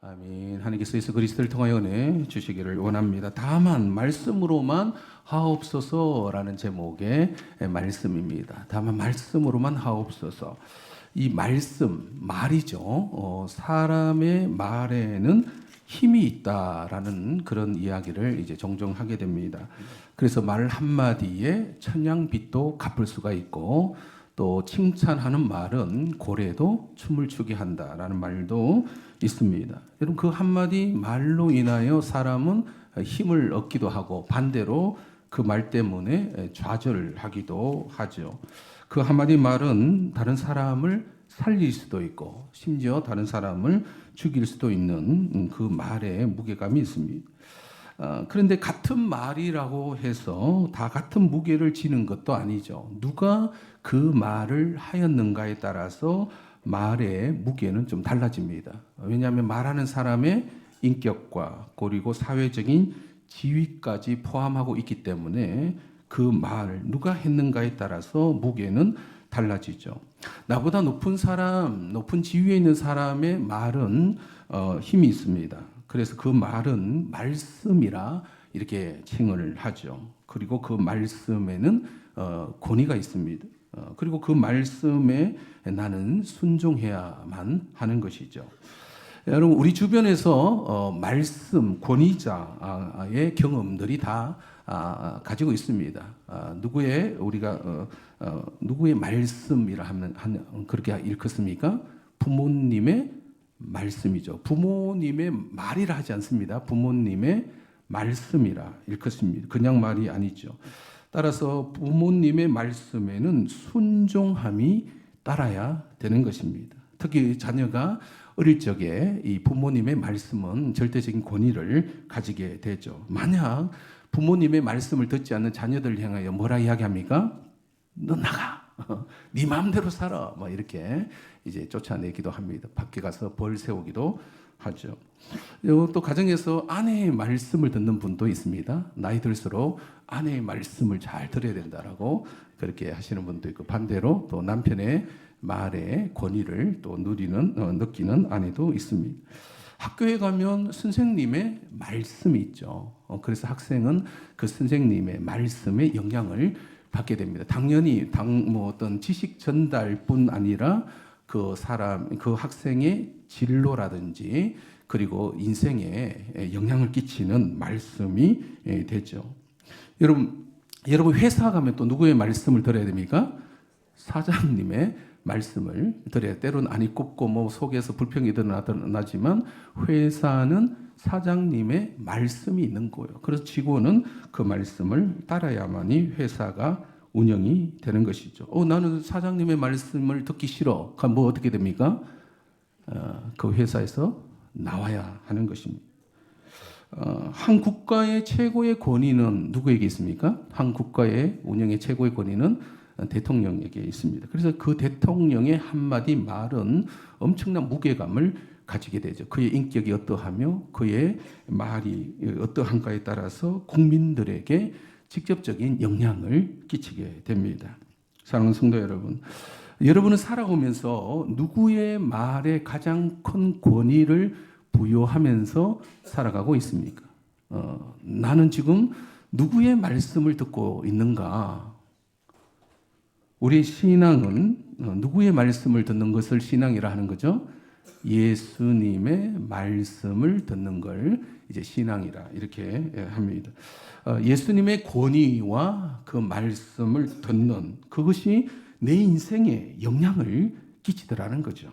아멘. 하나님께서 예수 그리스도를 통하여 은혜 주시기를 원합니다. 다만 말씀으로만 하옵소서라는 제목의 말씀입니다. 다만 말씀으로만 하옵소서. 이 말씀, 말이죠. 사람의 말에는 힘이 있다라는 그런 이야기를 이제 종종 하게 됩니다. 그래서 말 한마디에 천냥빚도 갚을 수가 있고, 또 칭찬하는 말은 고래도 춤을 추게 한다라는 말도 있습니다. 여러분, 그 한마디 말로 인하여 사람은 힘을 얻기도 하고, 반대로 그 말 때문에 좌절하기도 하죠. 그 한마디 말은 다른 사람을 살릴 수도 있고, 심지어 다른 사람을 죽일 수도 있는 그 말에 무게감이 있습니다. 그런데 같은 말이라고 해서 다 같은 무게를 지는 것도 아니죠. 누가 그 말을 하였는가에 따라서 말의 무게는 좀 달라집니다. 왜냐하면 말하는 사람의 인격과 그리고 사회적인 지위까지 포함하고 있기 때문에 그 말 누가 했는가에 따라서 무게는 달라지죠. 나보다 높은 사람, 높은 지위에 있는 사람의 말은 힘이 있습니다. 그래서 그 말은 말씀이라 이렇게 칭을 하죠. 그리고 그 말씀에는 권위가 있습니다. 그리고 그 말씀에 나는 순종해야만 하는 것이죠. 여러분, 우리 주변에서 말씀, 권위자의 경험들이 다 가지고 있습니다. 누구의 말씀이라 하면 그렇게 일컫습니까? 부모님의 말씀이죠. 부모님의 말이라 하지 않습니다. 부모님의 말씀이라 일컫습니다. 그냥 말이 아니죠. 따라서 부모님의 말씀에는 순종함이 따라야 되는 것입니다. 특히 자녀가 어릴 적에 이 부모님의 말씀은 절대적인 권위를 가지게 되죠. 만약 부모님의 말씀을 듣지 않는 자녀들을 향하여 뭐라 이야기합니까? 너 나가. 네 마음대로 살아. 뭐 이렇게 이제 쫓아내기도 합니다. 밖에 가서 벌 세우기도 하죠. 또 가정에서 아내의 말씀을 듣는 분도 있습니다. 나이 들수록 아내의 말씀을 잘 들어야 된다라고 그렇게 하시는 분도 있고, 반대로 또 남편의 말의 권위를 또 느끼는 아내도 있습니다. 학교에 가면 선생님의 말씀이 있죠. 그래서 학생은 그 선생님의 말씀에 영향을 받게 됩니다. 당연히 어떤 지식 전달뿐 아니라 그 학생의 진로라든지 그리고 인생에 영향을 끼치는 말씀이 되죠. 여러분 회사 가면 또 누구의 말씀을 들어야 됩니까? 사장님의 말씀을 들어야. 때로는 안이 굽고 속에서 불평이 드러나지만 회사는 사장님의 말씀이 있는 거예요. 그래서 직원은 그 말씀을 따라야만이 회사가 운영이 되는 것이죠. 나는 사장님의 말씀을 듣기 싫어. 그럼 뭐 어떻게 됩니까? 그 회사에서 나와야 하는 것입니다. 한 국가의 최고의 권위는 누구에게 있습니까? 한 국가의 운영의 최고의 권위는 대통령에게 있습니다. 그래서 그 대통령의 한마디 말은 엄청난 무게감을 가지게 되죠. 그의 인격이 어떠하며 그의 말이 어떠한가에 따라서 국민들에게 직접적인 영향을 끼치게 됩니다. 사랑하는 성도 여러분, 여러분은 살아오면서 누구의 말에 가장 큰 권위를 부여하면서 살아가고 있습니까? 나는 지금 누구의 말씀을 듣고 있는가? 우리 신앙은 누구의 말씀을 듣는 것을 신앙이라 하는 거죠? 예수님의 말씀을 듣는 걸 이제 신앙이라 이렇게 합니다. 예수님의 권위와 그 말씀을 듣는 그것이 내 인생에 영향을 끼치더라는 거죠.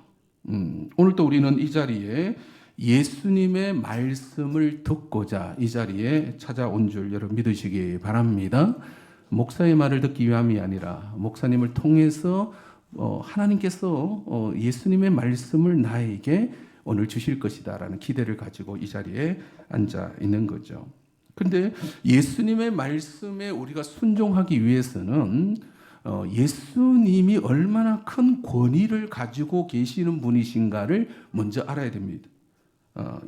오늘도 우리는 이 자리에 예수님의 말씀을 듣고자 이 자리에 찾아온 줄 여러분 믿으시기 바랍니다. 목사의 말을 듣기 위함이 아니라 목사님을 통해서 하나님께서 예수님의 말씀을 나에게 오늘 주실 것이다라는 기대를 가지고 이 자리에 앉아 있는 거죠. 그런데 예수님의 말씀에 우리가 순종하기 위해서는 예수님이 얼마나 큰 권위를 가지고 계시는 분이신가를 먼저 알아야 됩니다.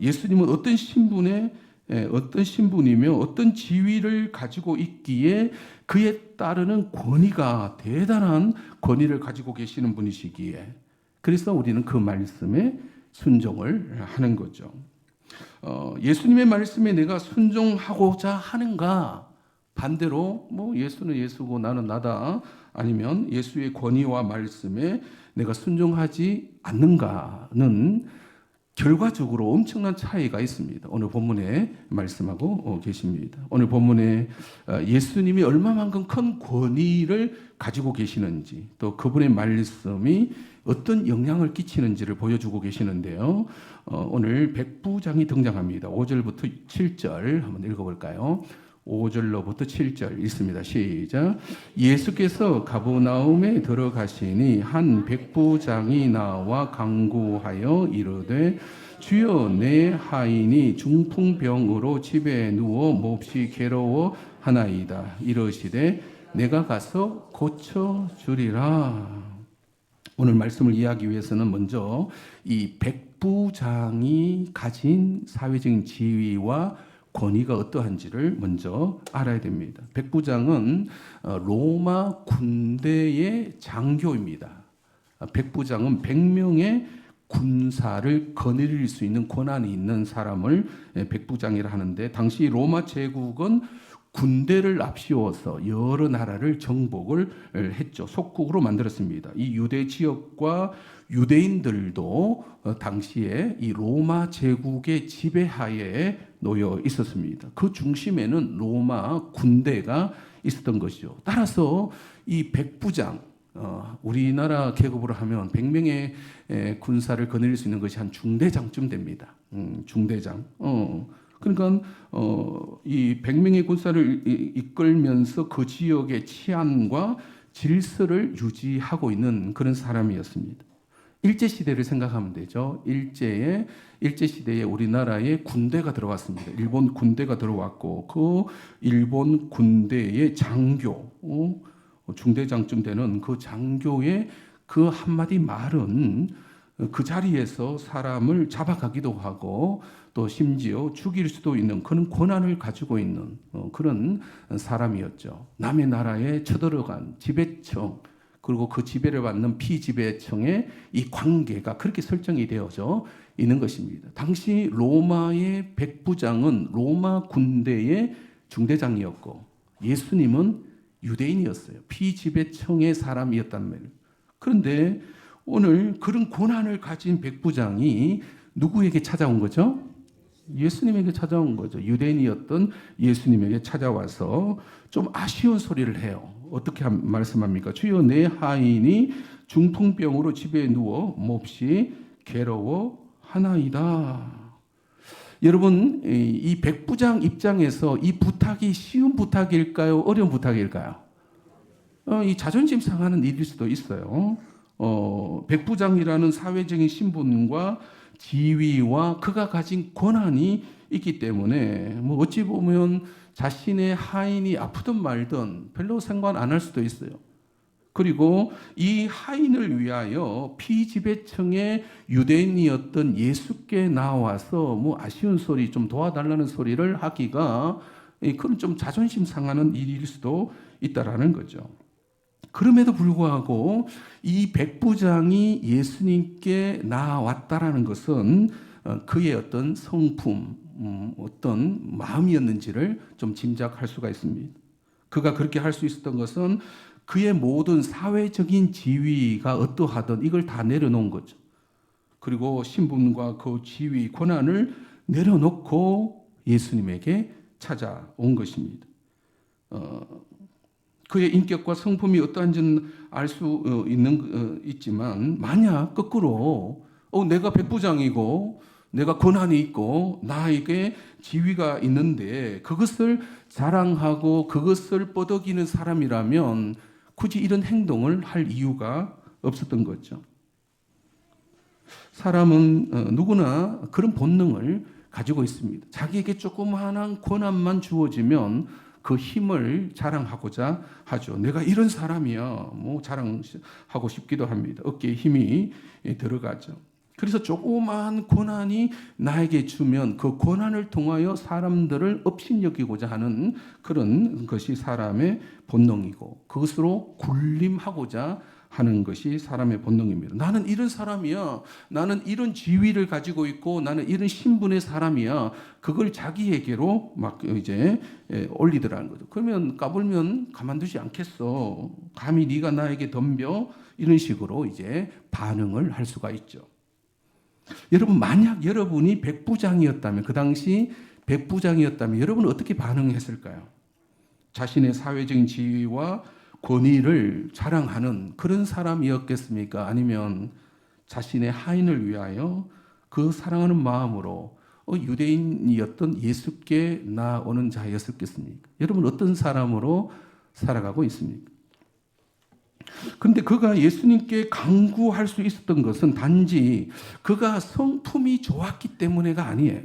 예수님은 어떤 신분이며 어떤 지위를 가지고 있기에 그에 따르는 권위가 대단한 권위를 가지고 계시는 분이시기에 그래서 우리는 그 말씀에 순종을 하는 거죠. 예수님의 말씀에 내가 순종하고자 하는가? 반대로 예수는 예수고 나는 나다. 아니면 예수의 권위와 말씀에 내가 순종하지 않는가는 결과적으로 엄청난 차이가 있습니다. 오늘 본문에 말씀하고 계십니다. 오늘 본문에 예수님이 얼마만큼 큰 권위를 가지고 계시는지, 또 그분의 말씀이 어떤 영향을 끼치는지를 보여주고 계시는데요. 오늘 백부장이 등장합니다. 5절부터 7절 한번 읽어볼까요? 5절로부터 7절 있습니다. 시작. 예수께서 가버나움에 들어가시니 한 백부장이 나와 간구하여 이르되 주여 내 하인이 중풍병으로 집에 누워 몹시 괴로워 하나이다. 이러시되 내가 가서 고쳐 주리라. 오늘 말씀을 이해하기 위해서는 먼저 이 백부장이 가진 사회적인 지위와 권위가 어떠한지를 먼저 알아야 됩니다. 백부장은 로마 군대의 장교입니다. 백부장은 100명의 군사를 거느릴 수 있는 권한이 있는 사람을 백부장이라 하는데, 당시 로마 제국은 군대를 앞세워서 여러 나라를 정복을 했죠. 속국으로 만들었습니다. 이 유대 지역과 유대인들도 당시에 이 로마 제국의 지배하에 놓여 있었습니다. 그 중심에는 로마 군대가 있었던 것이죠. 따라서 이 백부장, 우리나라 계급으로 하면 100명의 군사를 거느릴 수 있는 것이 한 중대장쯤 됩니다. 중대장. 그러니까 이 100명의 군사를 이끌면서 그 지역의 치안과 질서를 유지하고 있는 그런 사람이었습니다. 일제 시대를 생각하면 되죠. 일제 시대에 우리나라에 군대가 들어왔습니다. 일본 군대가 들어왔고 그 일본 군대의 장교, 중대장쯤 되는 그 장교의 그 한마디 말은 그 자리에서 사람을 잡아가기도 하고 또 심지어 죽일 수도 있는 그런 권한을 가지고 있는 그런 사람이었죠. 남의 나라에 쳐들어간 지배청, 그리고 그 지배를 받는 피지배청의 이 관계가 그렇게 설정이 되어져 있는 것입니다. 당시 로마의 백부장은 로마 군대의 중대장이었고 예수님은 유대인이었어요. 피지배청의 사람이었단 말이에요. 그런데 오늘 그런 권한을 가진 백부장이 누구에게 찾아온 거죠? 예수님에게 찾아온 거죠. 유대인이었던 예수님에게 찾아와서 좀 아쉬운 소리를 해요. 어떻게 말씀합니까? 주여 내 하인이 중풍병으로 집에 누워 몹시 괴로워 하나이다. 여러분, 이 백부장 입장에서 이 부탁이 쉬운 부탁일까요? 어려운 부탁일까요? 이 자존심 상하는 일일 수도 있어요. 백부장이라는 사회적인 신분과 지위와 그가 가진 권한이 있기 때문에 어찌 보면 자신의 하인이 아프든 말든 별로 상관 안 할 수도 있어요. 그리고 이 하인을 위하여 피지배청의 유대인이었던 예수께 나와서 아쉬운 소리, 좀 도와달라는 소리를 하기가 그런 좀 자존심 상하는 일일 수도 있다라는 거죠. 그럼에도 불구하고 이 백부장이 예수님께 나왔다라는 것은 그의 어떤 성품, 어떤 마음이었는지를 좀 짐작할 수가 있습니다. 그가 그렇게 할 수 있었던 것은 그의 모든 사회적인 지위가 어떠하든 이걸 다 내려놓은 거죠. 그리고 신분과 그 지위, 권한을 내려놓고 예수님에게 찾아온 것입니다. 그의 인격과 성품이 어떠한지는 알 수 있지만 만약 거꾸로 내가 백부장이고 내가 권한이 있고 나에게 지위가 있는데 그것을 자랑하고 그것을 뻐덕이는 사람이라면 굳이 이런 행동을 할 이유가 없었던 거죠. 사람은 누구나 그런 본능을 가지고 있습니다. 자기에게 조그마한 권한만 주어지면 그 힘을 자랑하고자 하죠. 내가 이런 사람이야. 자랑하고 싶기도 합니다. 어깨에 힘이 들어가죠. 그래서 조그마한 권한이 나에게 주면 그 권한을 통하여 사람들을 업신여기고자 하는 그런 것이 사람의 본능이고 그것으로 군림하고자 하는 것이 사람의 본능입니다. 나는 이런 사람이야. 나는 이런 지위를 가지고 있고 나는 이런 신분의 사람이야. 그걸 자기에게로 막 이제 올리더라는 거죠. 그러면 까불면 가만두지 않겠어. 감히 네가 나에게 덤벼? 이런 식으로 이제 반응을 할 수가 있죠. 여러분, 만약 여러분이 백부장이었다면, 그 당시 백부장이었다면 여러분은 어떻게 반응했을까요? 자신의 사회적인 지위와 권위를 자랑하는 그런 사람이었겠습니까? 아니면 자신의 하인을 위하여 그 사랑하는 마음으로 유대인이었던 예수께 나오는 자였었겠습니까? 여러분, 어떤 사람으로 살아가고 있습니까? 그런데 그가 예수님께 강구할 수 있었던 것은 단지 그가 성품이 좋았기 때문에가 아니에요.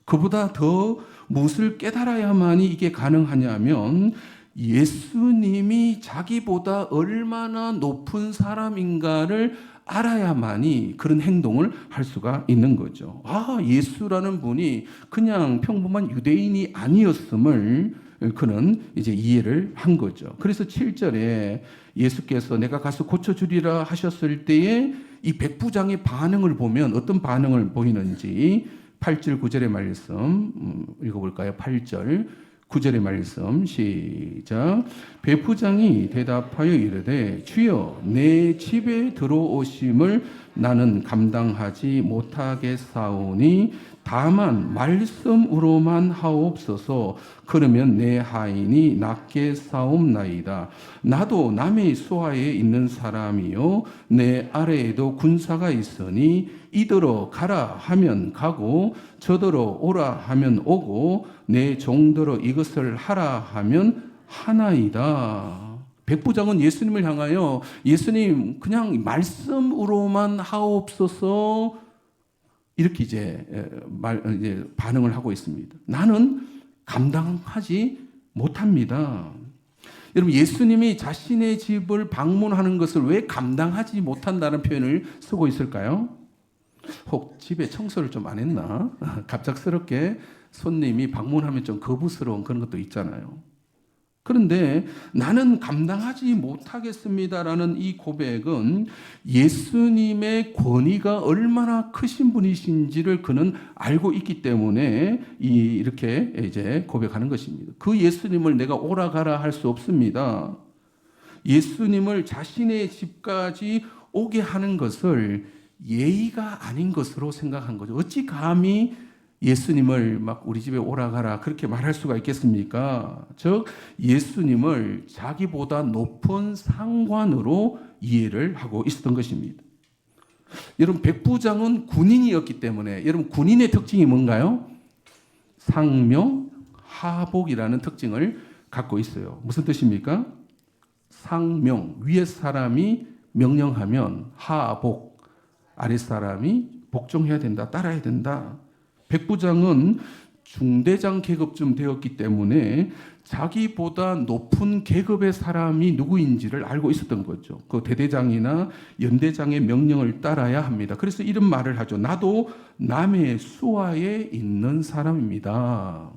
그보다 더 무엇을 깨달아야만이 이게 가능하냐면 예수님이 자기보다 얼마나 높은 사람인가를 알아야만이 그런 행동을 할 수가 있는 거죠. 아, 예수라는 분이 그냥 평범한 유대인이 아니었음을 그는 이제 이해를 한 거죠. 그래서 7절에 예수께서 내가 가서 고쳐주리라 하셨을 때에 이 백부장의 반응을 보면 어떤 반응을 보이는지 8절 9절의 말씀 읽어볼까요? 8절 9절의 말씀 시작. 백부장이 대답하여 이르되 주여 내 집에 들어오심을 나는 감당하지 못하겠사오니 다만 말씀으로만 하옵소서. 그러면 내 하인이 낫게 사옵나이다. 나도 남의 수하에 있는 사람이요 내 아래에도 군사가 있으니 이더러 가라 하면 가고 저더러 오라 하면 오고 내 종더러 이것을 하라 하면 하나이다. 백부장은 예수님을 향하여 예수님 그냥 말씀으로만 하옵소서 이렇게 이제 반응을 하고 있습니다. 나는 감당하지 못합니다. 여러분, 예수님이 자신의 집을 방문하는 것을 왜 감당하지 못한다는 표현을 쓰고 있을까요? 혹 집에 청소를 좀 안 했나? 갑작스럽게 손님이 방문하면 좀 거부스러운 그런 것도 있잖아요. 그런데 나는 감당하지 못하겠습니다라는 이 고백은 예수님의 권위가 얼마나 크신 분이신지를 그는 알고 있기 때문에 이렇게 이제 고백하는 것입니다. 그 예수님을 내가 오라 가라 할 수 없습니다. 예수님을 자신의 집까지 오게 하는 것을 예의가 아닌 것으로 생각한 거죠. 어찌 감히 예수님을 막 우리 집에 오라 가라 그렇게 말할 수가 있겠습니까? 즉 예수님을 자기보다 높은 상관으로 이해를 하고 있었던 것입니다. 여러분, 백부장은 군인이었기 때문에 여러분 군인의 특징이 뭔가요? 상명 하복이라는 특징을 갖고 있어요. 무슨 뜻입니까? 상명, 위에 사람이 명령하면 하복, 아래 사람이 복종해야 된다, 따라야 된다. 백부장은 중대장 계급쯤 되었기 때문에 자기보다 높은 계급의 사람이 누구인지를 알고 있었던 거죠. 그 대대장이나 연대장의 명령을 따라야 합니다. 그래서 이런 말을 하죠. 나도 남의 수하에 있는 사람입니다.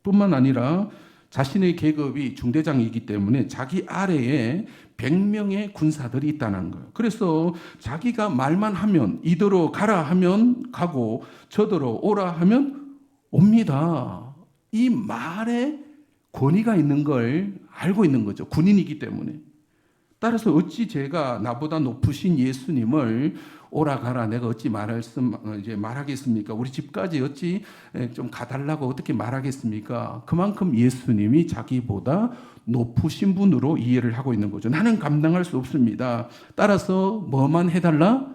뿐만 아니라 자신의 계급이 중대장이기 때문에 자기 아래에 100명의 군사들이 있다는 거예요. 그래서 자기가 말만 하면 이더러 가라 하면 가고 저더러 오라 하면 옵니다. 이 말에 권위가 있는 걸 알고 있는 거죠. 군인이기 때문에. 따라서 어찌 제가 나보다 높으신 예수님을 오라 가라 내가 어찌 말하겠습니까? 우리 집까지 어찌 좀 가달라고 어떻게 말하겠습니까? 그만큼 예수님이 자기보다 높으신 분으로 이해를 하고 있는 거죠. 나는 감당할 수 없습니다. 따라서 뭐만 해달라?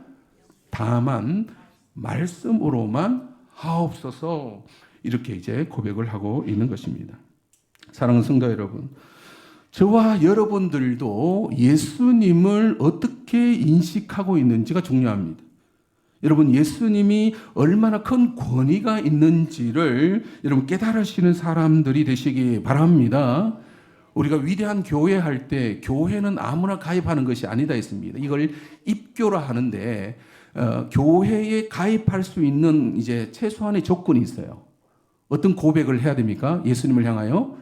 다만 말씀으로만 하옵소서. 이렇게 이제 고백을 하고 있는 것입니다. 사랑하는 성도 여러분, 저와 여러분들도 예수님을 어떻게 인식하고 있는지가 중요합니다. 여러분, 예수님이 얼마나 큰 권위가 있는지를 여러분 깨달으시는 사람들이 되시기 바랍니다. 우리가 위대한 교회 할 때 교회는 아무나 가입하는 것이 아니다 했습니다. 이걸 입교라 하는데 교회에 가입할 수 있는 이제 최소한의 조건이 있어요. 어떤 고백을 해야 됩니까? 예수님을 향하여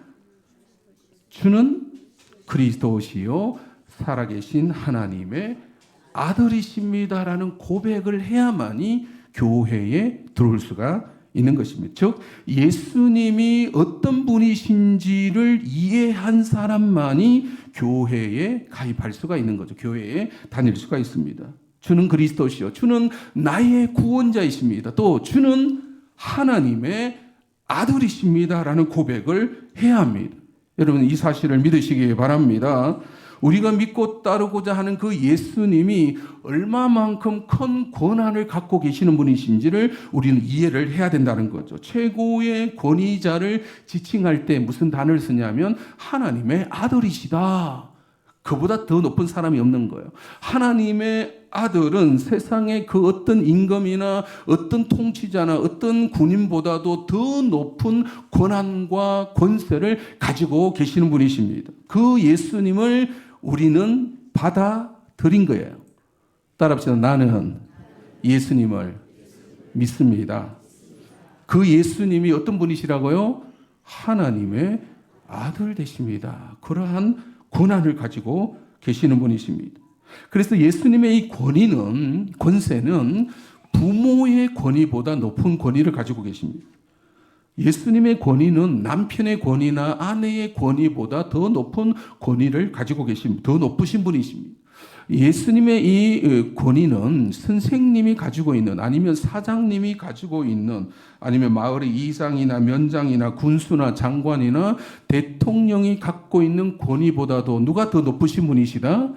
주는 그리스도시요 살아계신 하나님의 아들이십니다라는 고백을 해야만이 교회에 들어올 수가 있는 것입니다. 즉 예수님이 어떤 분이신지를 이해한 사람만이 교회에 가입할 수가 있는 거죠. 교회에 다닐 수가 있습니다. 주는 그리스도시요 주는 나의 구원자이십니다. 또 주는 하나님의 아들이십니다라는 고백을 해야 합니다. 여러분 이 사실을 믿으시기 바랍니다. 우리가 믿고 따르고자 하는 그 예수님이 얼마만큼 큰 권한을 갖고 계시는 분이신지를 우리는 이해를 해야 된다는 거죠. 최고의 권위자를 지칭할 때 무슨 단어를 쓰냐면 하나님의 아들이시다. 그보다 더 높은 사람이 없는 거예요. 하나님의 아들은 세상의 그 어떤 임금이나 어떤 통치자나 어떤 군인보다도 더 높은 권한과 권세를 가지고 계시는 분이십니다. 그 예수님을 우리는 받아들인 거예요. 따라합시다. 나는 예수님을 믿습니다. 그 예수님이 어떤 분이시라고요? 하나님의 아들 되십니다. 그러한 권한을 가지고 계시는 분이십니다. 그래서 예수님의 이 권세는 부모의 권위보다 높은 권위를 가지고 계십니다. 예수님의 권위는 남편의 권위나 아내의 권위보다 더 높은 권위를 가지고 계십니다. 더 높으신 분이십니다. 예수님의 이 권위는 선생님이 가지고 있는 아니면 사장님이 가지고 있는 아니면 마을의 이장이나 면장이나 군수나 장관이나 대통령이 갖고 있는 권위보다도 누가 더 높으신 분이시다?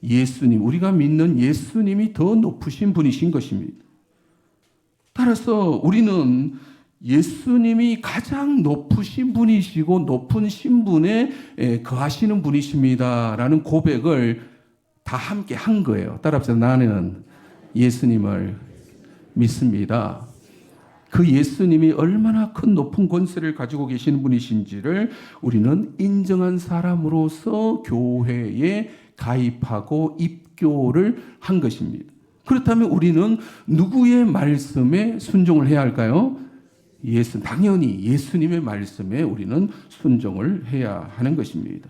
예수님, 우리가 믿는 예수님이 더 높으신 분이신 것입니다. 따라서 우리는 예수님이 가장 높으신 분이시고 높은 신분에 거하시는 분이십니다라는 고백을 다 함께 한 거예요. 따라합시다. 나는 예수님을 믿습니다. 그 예수님이 얼마나 큰 높은 권세를 가지고 계시는 분이신지를 우리는 인정한 사람으로서 교회에 가입하고 입교를 한 것입니다. 그렇다면 우리는 누구의 말씀에 순종을 해야 할까요? 당연히 예수님의 말씀에 우리는 순종을 해야 하는 것입니다.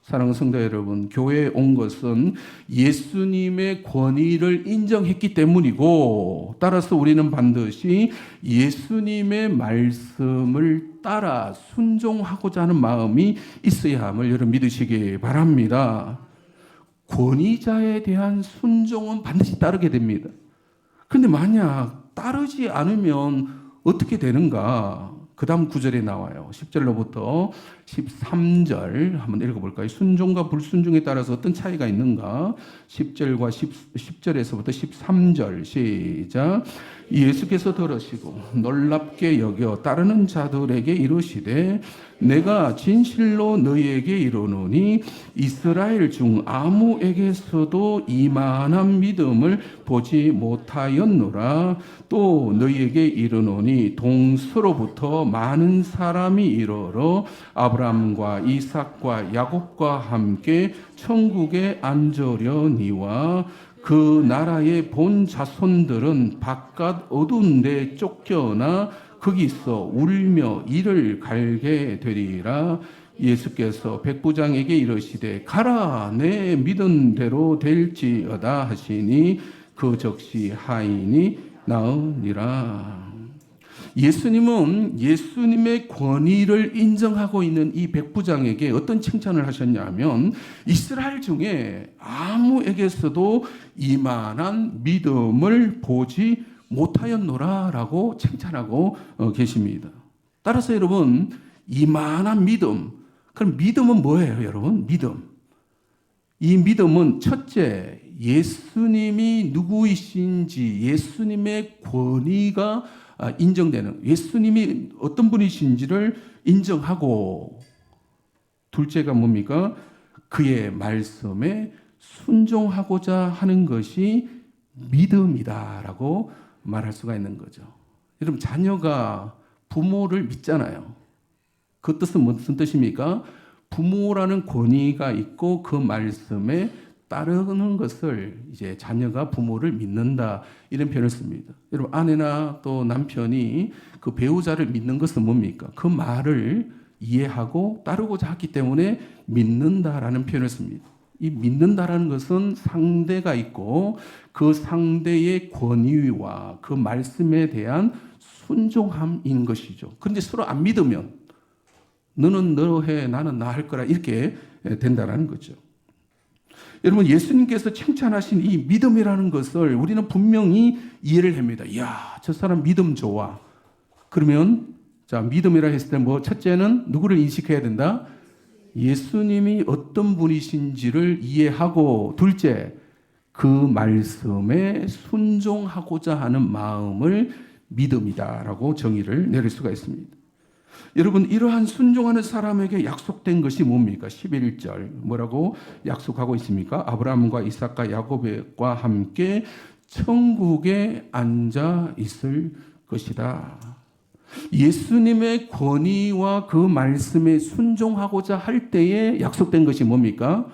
사랑하는 성도 여러분, 교회에 온 것은 예수님의 권위를 인정했기 때문이고, 따라서 우리는 반드시 예수님의 말씀을 따라 순종하고자 하는 마음이 있어야 함을 여러분 믿으시기 바랍니다. 권위자에 대한 순종은 반드시 따르게 됩니다. 그런데 만약 따르지 않으면 어떻게 되는가? 그 다음 구절에 나와요. 10절로부터 13절 한번 읽어볼까요? 순종과 불순종에 따라서 어떤 차이가 있는가? 10절과 10절에서부터 13절 시작. 예수께서 들으시고 놀랍게 여겨 따르는 자들에게 이르시되 내가 진실로 너희에게 이르노니 이스라엘 중 아무에게서도 이만한 믿음을 보지 못하였노라. 또 너희에게 이르노니 동서로부터 많은 사람이 이르러 아브라함과 이삭과 야곱과 함께 천국에 앉으려니와 그 나라의 본 자손들은 바깥 어두운 데 쫓겨나 거기서 울며 이를 갈게 되리라. 예수께서 백부장에게 이르시되 가라 내 믿은 대로 될지어다 하시니 그 즉시 하인이 나으니라. 예수님은 예수님의 권위를 인정하고 있는 이 백부장에게 어떤 칭찬을 하셨냐면 이스라엘 중에 아무에게서도 이만한 믿음을 보지 못하였노라라고 칭찬하고 계십니다. 따라서 여러분 이만한 믿음, 그럼 믿음은 뭐예요 여러분? 믿음. 이 믿음은 첫째 예수님이 누구이신지 예수님의 권위가 인정되는 예수님이 어떤 분이신지를 인정하고 둘째가 뭡니까? 그의 말씀에 순종하고자 하는 것이 믿음이다라고 말할 수가 있는 거죠. 여러분 자녀가 부모를 믿잖아요. 그 뜻은 무슨 뜻입니까? 부모라는 권위가 있고 그 말씀에 따르는 것을 이제 자녀가 부모를 믿는다 이런 표현을 씁니다. 여러분 아내나 또 남편이 그 배우자를 믿는 것은 뭡니까? 그 말을 이해하고 따르고자 하기 때문에 믿는다라는 표현을 씁니다. 이 믿는다라는 것은 상대가 있고 그 상대의 권위와 그 말씀에 대한 순종함인 것이죠. 그런데 서로 안 믿으면 너는 너 해, 나는 나 할 거라 이렇게 된다라는 거죠. 여러분, 예수님께서 칭찬하신 이 믿음이라는 것을 우리는 분명히 이해를 합니다. 이야, 저 사람 믿음 좋아. 그러면 자, 믿음이라 했을 때 뭐 첫째는 누구를 인식해야 된다? 예수님이 어떤 분이신지를 이해하고, 둘째, 그 말씀에 순종하고자 하는 마음을 믿음이다라고 정의를 내릴 수가 있습니다. 여러분, 이러한 순종하는 사람에게 약속된 것이 뭡니까? 11절 뭐라고 약속하고 있습니까? 아브라함과 이삭과 야곱과 함께 천국에 앉아 있을 것이다. 예수님의 권위와 그 말씀에 순종하고자 할 때에 약속된 것이 뭡니까?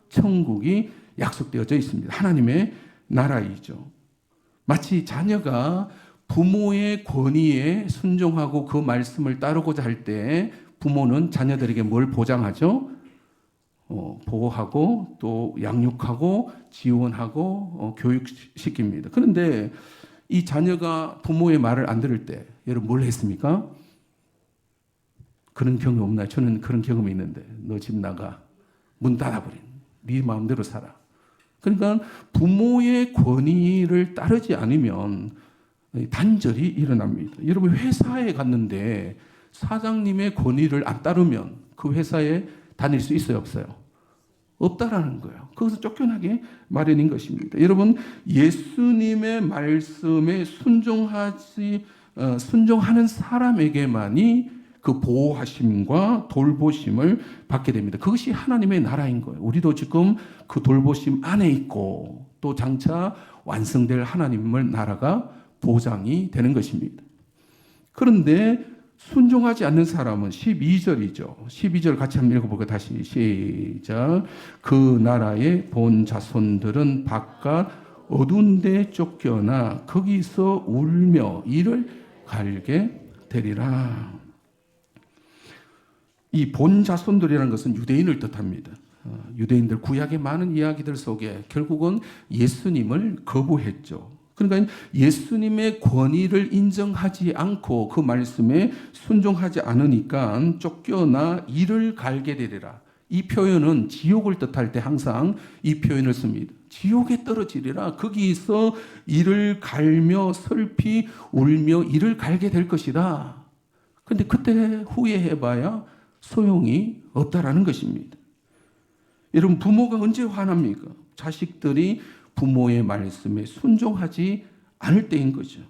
천국이 약속되어져 있습니다. 하나님의 나라이죠. 마치 자녀가 부모의 권위에 순종하고 그 말씀을 따르고자 할 때 부모는 자녀들에게 뭘 보장하죠? 보호하고 또 양육하고 지원하고 교육시킵니다. 그런데 이 자녀가 부모의 말을 안 들을 때 여러분 뭘 했습니까? 그런 경험 없나요? 저는 그런 경험이 있는데 너 집 나가. 문 닫아버린. 네 마음대로 살아. 그러니까 부모의 권위를 따르지 않으면 단절이 일어납니다. 여러분 회사에 갔는데 사장님의 권위를 안 따르면 그 회사에 다닐 수 있어요? 없어요? 없다라는 거예요. 거기서 쫓겨나게 마련인 것입니다. 여러분 예수님의 말씀에 순종하는 사람에게만이 그 보호하심과 돌보심을 받게 됩니다. 그것이 하나님의 나라인 거예요. 우리도 지금 그 돌보심 안에 있고 또 장차 완성될 하나님의 나라가 보장이 되는 것입니다. 그런데 순종하지 않는 사람은 12절이죠. 12절 같이 한번 읽어볼까요? 다시 시작. 그 나라의 본 자손들은 바깥 어두운 데 쫓겨나 거기서 울며 이를 갈게 되리라. 이 본 자손들이라는 것은 유대인을 뜻합니다. 유대인들 구약의 많은 이야기들 속에 결국은 예수님을 거부했죠. 그러니까 예수님의 권위를 인정하지 않고 그 말씀에 순종하지 않으니까 쫓겨나 이를 갈게 되리라. 이 표현은 지옥을 뜻할 때 항상 이 표현을 씁니다. 지옥에 떨어지리라. 거기서 이를 갈며 슬피 울며 이를 갈게 될 것이다. 그런데 그때 후회해봐야 소용이 없다라는 것입니다. 여러분 부모가 언제 화납니까? 자식들이 부모의 말씀에 순종하지 않을 때인 거죠.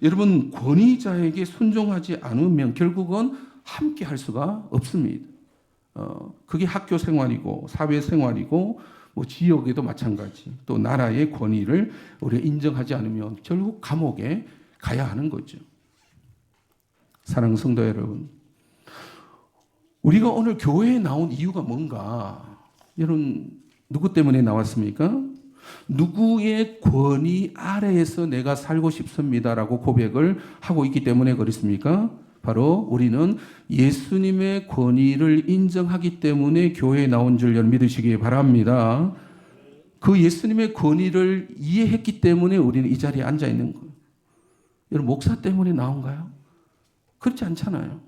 여러분 권위자에게 순종하지 않으면 결국은 함께 할 수가 없습니다. 그게 학교 생활이고 사회 생활이고 뭐 지역에도 마찬가지. 또 나라의 권위를 우리가 인정하지 않으면 결국 감옥에 가야 하는 거죠. 사랑하는 성도 여러분, 우리가 오늘 교회에 나온 이유가 뭔가? 여러분 누구 때문에 나왔습니까? 누구의 권위 아래에서 내가 살고 싶습니다라고 고백을 하고 있기 때문에 그렇습니까? 바로 우리는 예수님의 권위를 인정하기 때문에 교회에 나온 줄 여러분 믿으시기 바랍니다. 그 예수님의 권위를 이해했기 때문에 우리는 이 자리에 앉아 있는 거예요. 여러분 목사 때문에 나온가요? 그렇지 않잖아요.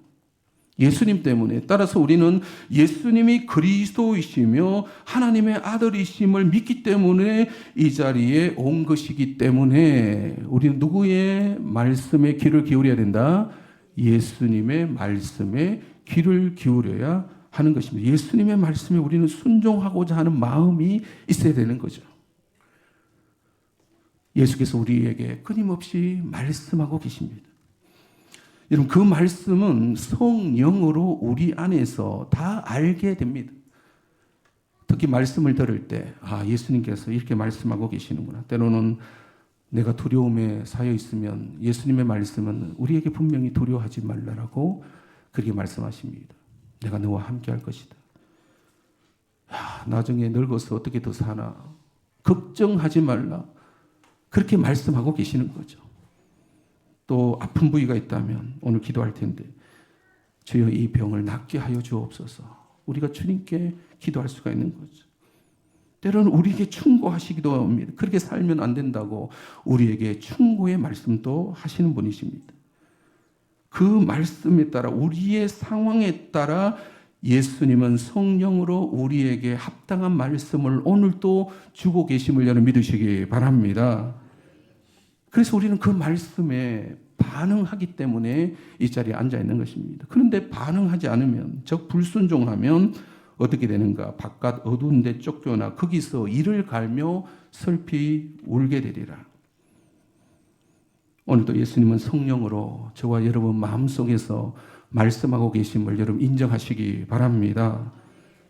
예수님 때문에. 따라서 우리는 예수님이 그리스도이시며 하나님의 아들이심을 믿기 때문에 이 자리에 온 것이기 때문에 우리는 누구의 말씀에 귀를 기울여야 된다? 예수님의 말씀에 귀를 기울여야 하는 것입니다. 예수님의 말씀에 우리는 순종하고자 하는 마음이 있어야 되는 거죠. 예수께서 우리에게 끊임없이 말씀하고 계십니다. 여러분 그 말씀은 성령으로 우리 안에서 다 알게 됩니다. 특히 말씀을 들을 때 예수님께서 이렇게 말씀하고 계시는구나. 때로는 내가 두려움에 사여 있으면 예수님의 말씀은 우리에게 분명히 두려워하지 말라라고 그렇게 말씀하십니다. 내가 너와 함께 할 것이다. 나중에 늙어서 어떻게 더 사나. 걱정하지 말라. 그렇게 말씀하고 계시는 거죠. 또 아픈 부위가 있다면 오늘 기도할 텐데 주여 이 병을 낫게 하여 주옵소서. 우리가 주님께 기도할 수가 있는 거죠. 때로는 우리에게 충고하시기도 합니다. 그렇게 살면 안 된다고 우리에게 충고의 말씀도 하시는 분이십니다. 그 말씀에 따라 우리의 상황에 따라 예수님은 성령으로 우리에게 합당한 말씀을 오늘도 주고 계심을 여러분 믿으시기 바랍니다. 그래서 우리는 그 말씀에 반응하기 때문에 이 자리에 앉아 있는 것입니다. 그런데 반응하지 않으면, 즉 불순종하면 어떻게 되는가? 바깥 어두운 데 쫓겨나 거기서 이를 갈며 슬피 울게 되리라. 오늘도 예수님은 성령으로 저와 여러분 마음속에서 말씀하고 계심을 여러분 인정하시기 바랍니다.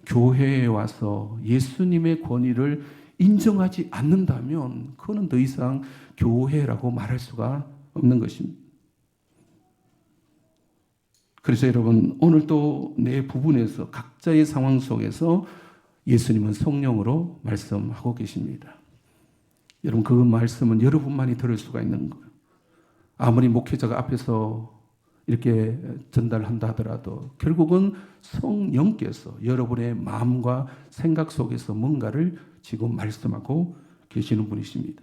교회에 와서 예수님의 권위를 인정하지 않는다면 그거는 더 이상 교회라고 말할 수가 없는 것입니다. 그래서 여러분 오늘도 내 부분에서 각자의 상황 속에서 예수님은 성령으로 말씀하고 계십니다. 여러분 그 말씀은 여러분만이 들을 수가 있는 거예요. 아무리 목회자가 앞에서 이렇게 전달한다 하더라도 결국은 성령께서 여러분의 마음과 생각 속에서 뭔가를 지금 말씀하고 계시는 분이십니다.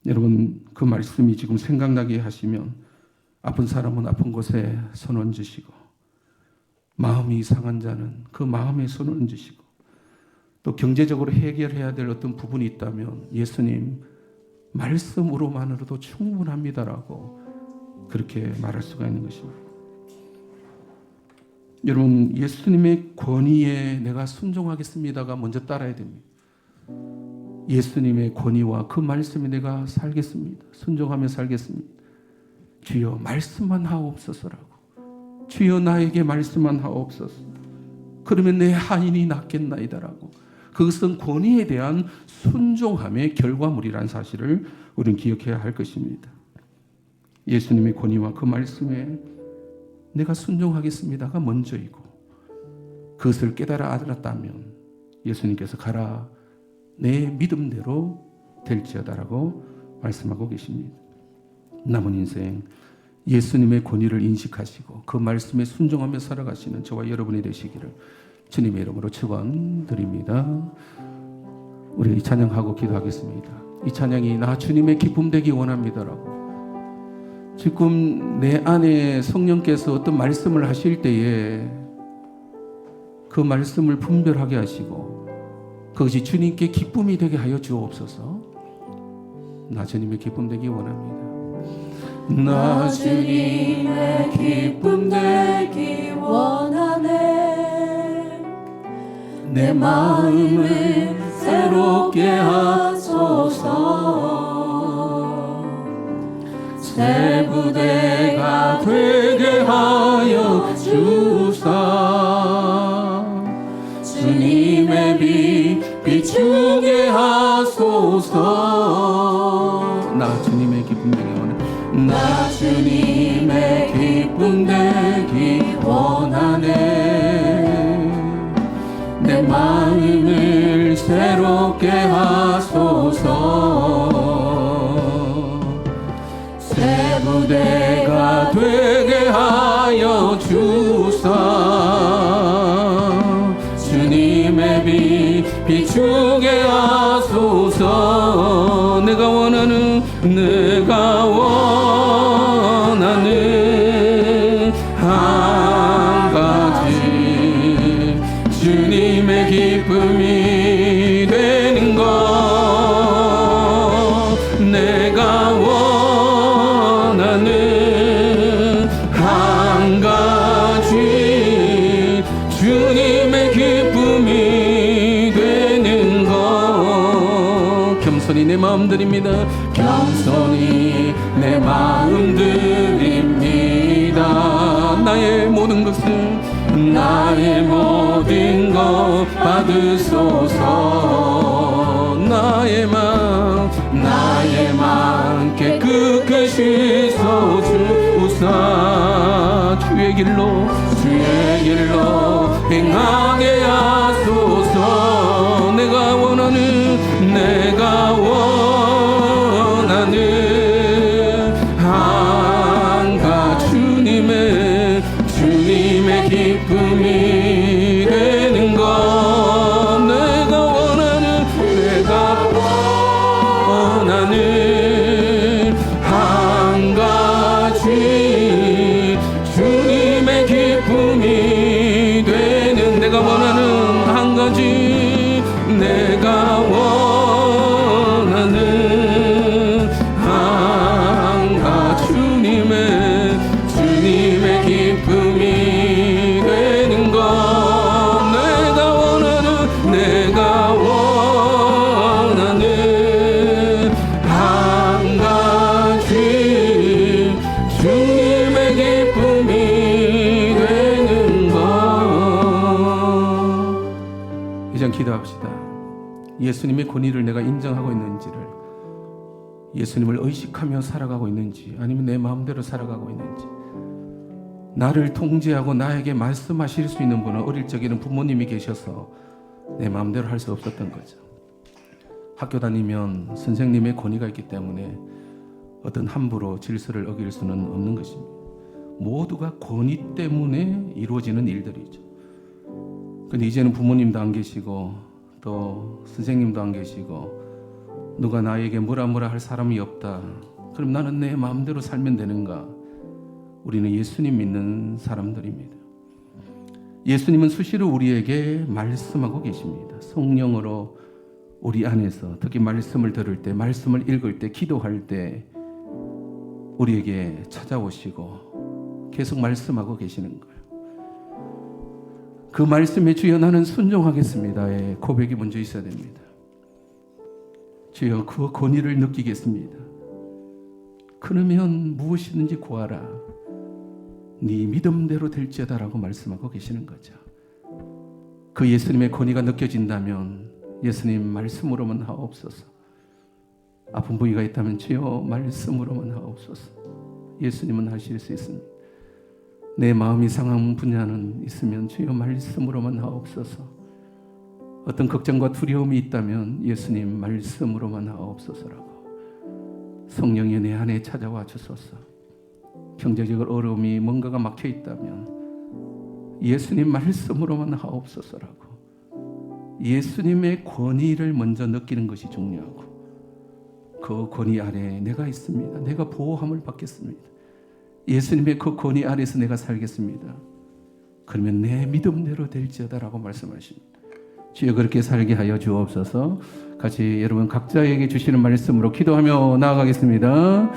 여러분 그 말씀이 지금 생각나게 하시면 아픈 사람은 아픈 곳에 손 얹으시고 마음이 상한 자는 그 마음에 손 얹으시고 또 경제적으로 해결해야 될 어떤 부분이 있다면 예수님 말씀으로만으로도 충분합니다라고 그렇게 말할 수가 있는 것입니다. 여러분 예수님의 권위에 내가 순종하겠습니다가 먼저 따라야 됩니다. 예수님의 권위와 그 말씀에 내가 살겠습니다. 순종하며 살겠습니다. 주여 말씀만 하옵소서라고. 주여 나에게 말씀만 하옵소서. 그러면 내 하인이 낫겠나이다라고. 그것은 권위에 대한 순종함의 결과물이라는 사실을 우리는 기억해야 할 것입니다. 예수님의 권위와 그 말씀에 내가 순종하겠습니다가 먼저이고 그것을 깨달아 알았다면 예수님께서 가라 내 믿음대로 될지어다라고 말씀하고 계십니다. 남은 인생 예수님의 권위를 인식하시고 그 말씀에 순종하며 살아가시는 저와 여러분이 되시기를 주님의 이름으로 축원드립니다. 우리 이 찬양하고 기도하겠습니다. 이 찬양이 나 주님의 기쁨 되기 원합니다라고. 지금 내 안에 성령께서 어떤 말씀을 하실 때에 그 말씀을 분별하게 하시고 그것이 주님께 기쁨이 되게 하여 주옵소서. 나 주님의 기쁨 되기 원합니다. 나 주님의 기쁨 되기 원하네. 내 마음을 새롭게 하소서. 새 부대가 되게 하여 주사. 주님의 빛 비추게 하소서. 나 주님의 기쁨 되기 원합니다. 나 주님의 기쁨 되기 원하네. 내 마음을 새롭게 하소서. 새 부대가 되게 하여 주사. 주님의 빛 비추게 하소서. 내가 원하는 한 가지 주님의 기쁨이 되는 것. 내가 원하는 한 가지 주님의 기쁨이 되는 것. 겸손히 내 마음 드립니다. 겸손히 내 마음 드립니다. 나의 모든 것을 나의 모든 것 받으소서. 나의 마음 깨끗게 씻어주사. 주의 길로 행하게 하소서. 내가 원하는 한 가지 주님의 기쁨이 시간 기도합시다. 예수님의 권위를 내가 인정하고 있는지를, 예수님을 의식하며 살아가고 있는지, 아니면 내 마음대로 살아가고 있는지. 나를 통제하고 나에게 말씀하실 수 있는 분은 어릴 적에는 부모님이 계셔서 내 마음대로 할 수 없었던 거죠. 학교 다니면 선생님의 권위가 있기 때문에 어떤 함부로 질서를 어길 수는 없는 것입니다. 모두가 권위 때문에 이루어지는 일들이죠. 근데 이제는 부모님도 안 계시고 또 선생님도 안 계시고 누가 나에게 뭐라 할 사람이 없다. 그럼 나는 내 마음대로 살면 되는가? 우리는 예수님 믿는 사람들입니다. 예수님은 수시로 우리에게 말씀하고 계십니다. 성령으로 우리 안에서, 특히 말씀을 들을 때, 말씀을 읽을 때, 기도할 때 우리에게 찾아오시고 계속 말씀하고 계시는 거예요. 그 말씀에 주여 나는 순종하겠습니다의 고백이 먼저 있어야 됩니다. 주여 그 권위를 느끼겠습니다. 그러면 무엇이든지 구하라. 네 믿음대로 될지어다라고 말씀하고 계시는 거죠. 그 예수님의 권위가 느껴진다면 예수님 말씀으로만 하옵소서. 아픈 부위가 있다면 주여 말씀으로만 하옵소서. 예수님은 하실 수 있습니다. 내 마음이 상한 분야는 있으면 주여 말씀으로만 하옵소서. 어떤 걱정과 두려움이 있다면 예수님 말씀으로만 하옵소서라고 성령이 내 안에 찾아와 주소서. 경제적 어려움이 뭔가가 막혀 있다면 예수님 말씀으로만 하옵소서라고 예수님의 권위를 먼저 느끼는 것이 중요하고 그 권위 아래에 내가 있습니다. 내가 보호함을 받겠습니다. 예수님의 그 권위 아래에서 내가 살겠습니다. 그러면 내 믿음대로 될지어다라고 말씀하십니다. 주여 그렇게 살게 하여 주옵소서. 같이 여러분 각자에게 주시는 말씀으로 기도하며 나아가겠습니다.